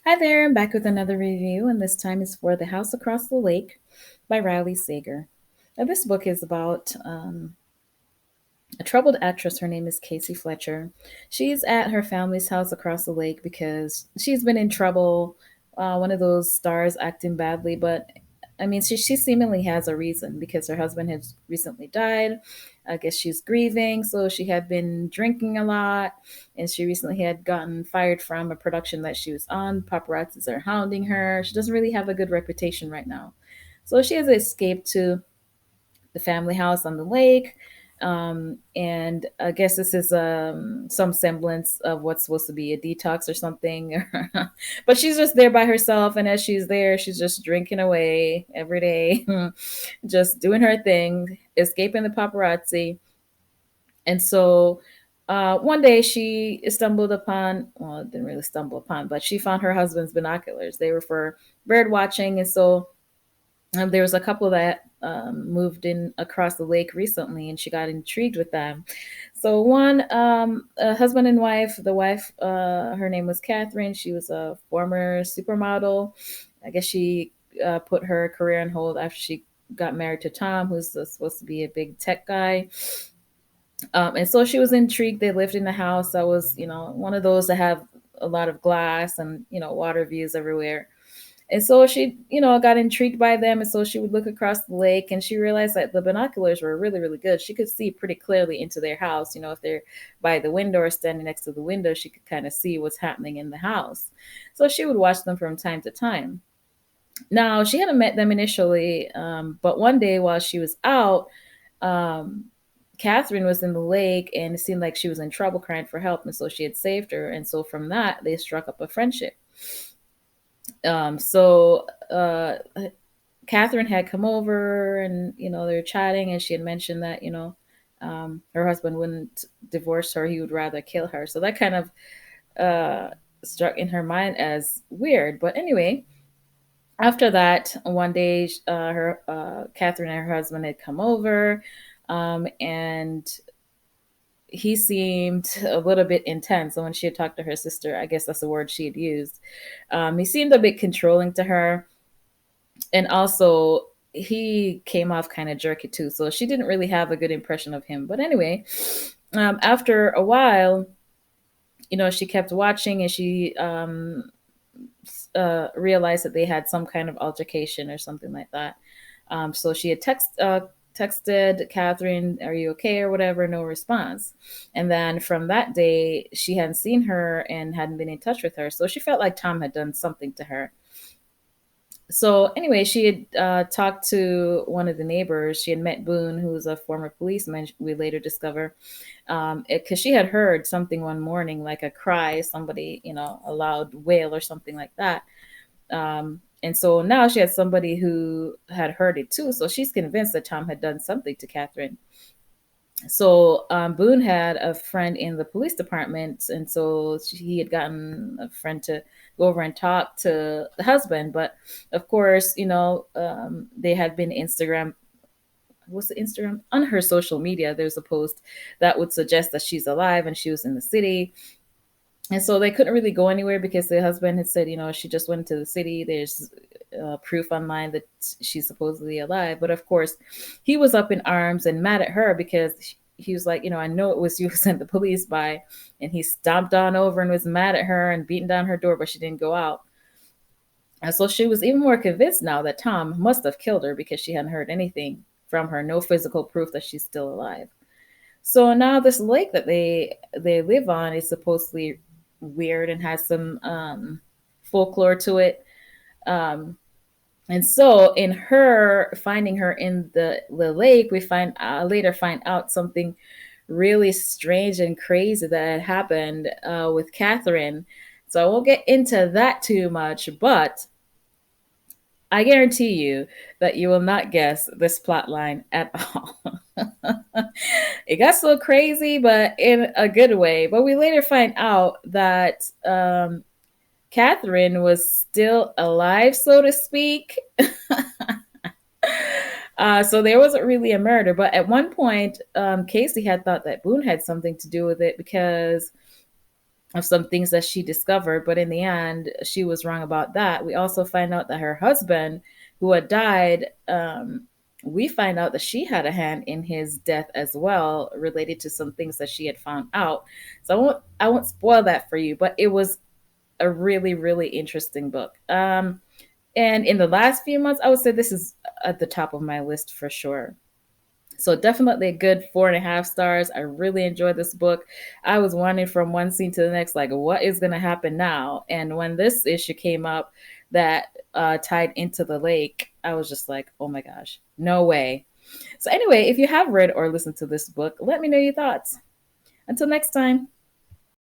Hi there, I'm back with another review, and this time is for The House Across the Lake by Riley Sager. Now, this book is about a troubled actress. Her name is Casey Fletcher. She's at her family's house across the lake because she's been in trouble. One of those stars acting badly, but I mean, she seemingly has a reason because her husband has recently died. I guess she's grieving, so she had been drinking a lot, and she recently had gotten fired from a production that she was on. Paparazzis are hounding her. She doesn't really have a good reputation right now, so she has escaped to the family house on the lake. And I guess this is some semblance of what's supposed to be a detox or something. But she's just there by herself. And as she's there, she's just drinking away every day, just doing her thing, escaping the paparazzi. And so one day she stumbled upon, well, didn't really stumble upon, but she found her husband's binoculars. They were for bird watching. And so there was a couple that moved in across the lake recently, and she got intrigued with them. So one, a husband and wife. The wife, her name was Catherine. She was a former supermodel. I guess she put her career on hold after she got married to Tom, who's supposed to be a big tech guy. And so she was intrigued. They lived in the house that was, one of those that have a lot of glass and water views everywhere. And so she, got intrigued by them. And so she would look across the lake and she realized that the binoculars were really, really good. She could see pretty clearly into their house. If they're by the window or standing next to the window, she could kind of see what's happening in the house. So she would watch them from time to time. Now, she hadn't met them initially, but one day while she was out, um, Catherine was in the lake and it seemed like she was in trouble crying for help. And so she had saved her. And so from that, they struck up a friendship. So Catherine had come over and, they were chatting and she had mentioned that, her husband wouldn't divorce her. He would rather kill her. So that kind of struck in her mind as weird. But anyway, after that, one day, her Catherine and her husband had come over, and he seemed a little bit intense. And when she had talked to her sister, I guess that's the word she had used. He seemed a bit controlling to her, and also he came off kind of jerky too. So she didn't really have a good impression of him. But anyway, after a while, she kept watching, and she realized that they had some kind of altercation or something like that. So she had texted Catherine, "Are you okay?" or whatever. No response. And then from that day, she hadn't seen her and hadn't been in touch with her. So she felt like Tom had done something to her. So anyway, she had talked to one of the neighbors. She had met Boone, who was a former policeman. We later discover, because she had heard something one morning, like a cry, somebody, a loud wail or something like that. And so now she had somebody who had heard it too. So she's convinced that Tom had done something to Catherine. So Boone had a friend in the police department, and so he had gotten a friend to go over and talk to the husband. But of course, they had been Instagram. What's the Instagram on her social media? There's a post that would suggest that she's alive and she was in the city. And so they couldn't really go anywhere because the husband had said, she just went to the city. There's proof online that she's supposedly alive. But of course, he was up in arms and mad at her because he was like, I know it was you who sent the police by. And he stomped on over and was mad at her and beating down her door, but she didn't go out. And so she was even more convinced now that Tom must have killed her because she hadn't heard anything from her, no physical proof that she's still alive. So now this lake that they live on is supposedly weird and has some folklore to it. Um, and so in her finding her in the lake, we later find out something really strange and crazy that had happened with Catherine. So I won't get into that too much, but I guarantee you that you will not guess this plot line at all. It got so crazy, but in a good way. But we later find out that Catherine was still alive, so to speak. So there wasn't really a murder. But at one point, Casey had thought that Boone had something to do with it because of some things that she discovered, but in the end, she was wrong about that. We also find out that her husband, who had died, we find out that she had a hand in his death as well, related to some things that she had found out. So I won't spoil that for you, but it was a really, really interesting book. And in the last few months, I would say this is at the top of my list for sure. So definitely a good 4.5 stars. I really enjoyed this book. I was wondering from one scene to the next, like, what is going to happen now? And when this issue came up that tied into the lake, I was just like, oh my gosh, no way. So anyway, if you have read or listened to this book, let me know your thoughts. Until next time.